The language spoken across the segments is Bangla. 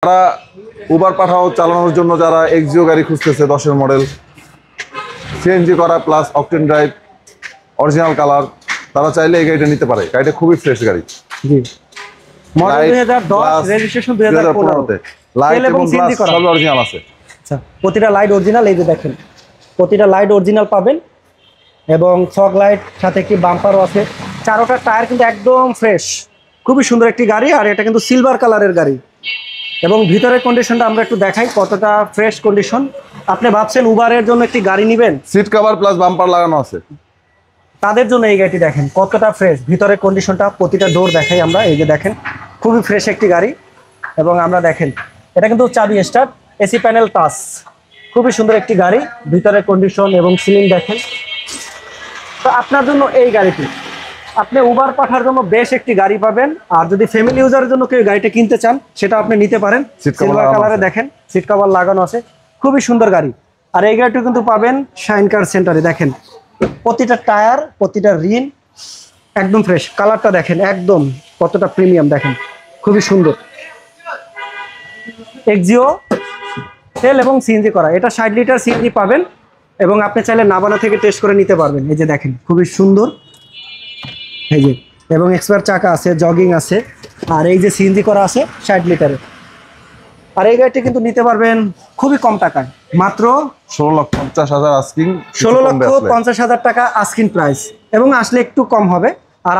যারা উবার পাঠাও চালানোর জন্য যারা এক্সিও গাড়ি খুঁজতেছে 10-এর মডেল, সিএনজি করা plus octane drive, original colour, তারা চাইলে এই গাড়িটা নিতে পারে। গাড়িটা খুবই ফ্রেশ গাড়ি। জি, মডেল 2010, রেজিস্ট্রেশন 2015 তে। লাইট এবং গ্লাস সব অরিজিনাল আছে। আচ্ছা, প্রতিটা লাইট অরিজিনাল। এই যে দেখেন, প্রতিটা লাইট অরিজিনাল পাবেন এবং ফগ লাইট, সাথে একটি বাম্পারও আছে। চারোটা টায়ার কিন্তু একদম ফ্রেশ। খুবই সুন্দর একটি গাড়ি, আর এটা কিন্তু সিলভার কালারের গাড়ি। এবং ভিতরের কন্ডিশনটা আমরা একটু দেখাই কতটা ফ্রেশ কন্ডিশন। আপনি ভাবছেন উবারের জন্য একটি গাড়ি নেবেন, সিট কভার প্লাস বাম্পার লাগানো আছে, তাদের জন্য এই গাড়িটি দেখেন কতটা ফ্রেশ। ভিতরের কন্ডিশনটা প্রতিটা ডোর দেখাই আমরা। এই যে দেখেন, খুবই ফ্রেশ একটি গাড়ি। এবং আমরা দেখেন এটা কিন্তু চাবি স্টার্ট, এসি প্যানেল টাচ, খুবই সুন্দর একটি গাড়ি। ভিতরের কন্ডিশন এবং সিলিং দেখেন। তো আপনার জন্য এই গাড়িটি, আপনি উবার পাঠার জন্য বেশ একটি গাড়ি পাবেন। আর যদি ফ্যামিলি ইউজারের জন্য কেউ গাড়িটা কিনতে চান, সেটা আপনি নিতে পারেন। সিলভার কালারে দেখেন, সিট কভার লাগানো আছে, খুবই সুন্দর গাড়ি। আর এই গাড়িটি কিন্তু পাবেন শাইন কার সেন্টারে। দেখেন প্রতিটা টায়ার, প্রতিটা রিন একদম ফ্রেশ। কালারটা দেখেন একদম কতটা প্রিমিয়াম, দেখেন খুবই সুন্দর। এক্সিও তেল এবং সিএনজি করা, এটা 60 লিটার সিএনজি পাবেন। এবং আপনি চাইলে নাবানা থেকে টেস্ট করে নিতে পারবেন। এই যে দেখেন খুবই সুন্দর, এই যে, এবং এক্সপায়ার চাকা আছে, জগিং আছে। আর এই যে সিএনজি করা আছে 60 লিটারের। আর এই গাড়িটি কিন্তু নিতে পারবেন খুবই কম টাকায়, মাত্র 16,50,000 আস্কিং, 16,50,000 টাকা আস্কিং প্রাইস। এবং আসলে একটু কম হবে। আর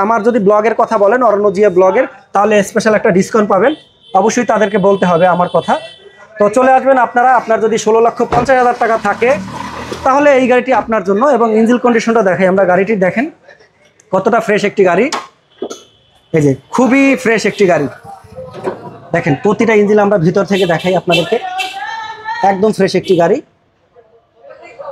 আমার যদি ব্লগের কথা বলেন, অরণ্য জিয়া ব্লগের, তাহলে স্পেশাল একটা ডিসকাউন্ট পাবেন। অবশ্যই তাদেরকে বলতে হবে আমার কথা। তো চলে আসবেন আপনারা। আপনার যদি 16,50,000 টাকা থাকে, তাহলে এই গাড়িটি আপনার জন্য। এবং ইঞ্জিন কন্ডিশনটা দেখাই আমরা। গাড়িটি দেখেন কতটা ফ্রেশ একটি গাড়ি। এই যে খুবই ফ্রেশ একটি গাড়ি। দেখেন প্রতিটা ইঞ্জিন আমরা ভিতর থেকে দেখাই আপনাদেরকে, একদম ফ্রেশ একটি গাড়ি।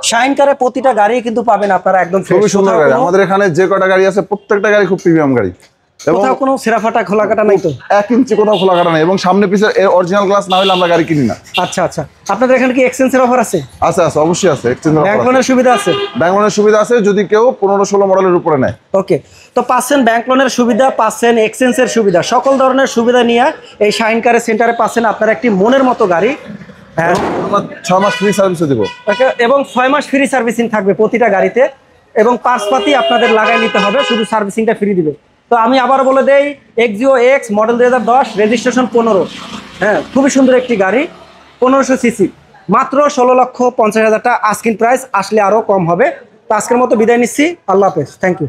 শাইন কারে প্রতিটা গাড়ি কিন্তু পাবেন আপনারা একদম ফ্রেশ। খুবই সুন্দর গাড়ি। আমাদের এখানে যে কটা গাড়ি আছে প্রত্যেকটা গাড়ি খুব প্রিমিয়াম গাড়ি। এবং কোথাও কোনো সেরাফাটা খোলা কাটা নাই তো? 1 ইঞ্চি কোথাও খোলা কাটা নাই। এবং সামনে পিছে অরিজিনাল গ্লাস না হলে আমরা গাড়ি কিনি না। আচ্ছা আচ্ছা, আপনাদের এখানে কি এক্সচেঞ্জের অফার আছে? আছে আছে, অবশ্যই আছে। এক্সচেঞ্জ ব্যাংক লোনের সুবিধা আছে? ব্যাংক লোনের সুবিধা আছে যদি কেউ 15-16 মডেলের উপরে নেয়। ওকে, তো পাচ্ছেন ব্যাংক লোনের সুবিধা, পাচ্ছেন এক্সচেঞ্জের সুবিধা, সকল ধরনের সুবিধা নিয়ে এই শাইন কারের সেন্টারে পাচ্ছেন আপনারা একটি মনের মতো গাড়ি। হ্যাঁ, 6 মাস ফ্রি সার্ভিসও দিব। এবং 6 মাস ফ্রি সার্ভিসিং থাকবে প্রতিটা গাড়িতে। এবং পার্টসপাতি আপনাদের লাগাই নিতে হবে, শুধু সার্ভিসিংটা ফ্রি দিবে। তো আমি আবার বলে দেই, এক্সিও এক্স মডেল 2010, রেজিস্ট্রেশন 15। হ্যাঁ, খুবই সুন্দর একটি গাড়ি, 1500 সিসি, মাত্র 16,50,000 টাকা আস্কিং প্রাইস। আসলে আরও কম হবে। তো আজকের মতো বিদায় নিচ্ছি, আল্লাহ হাফেজ, থ্যাংক ইউ।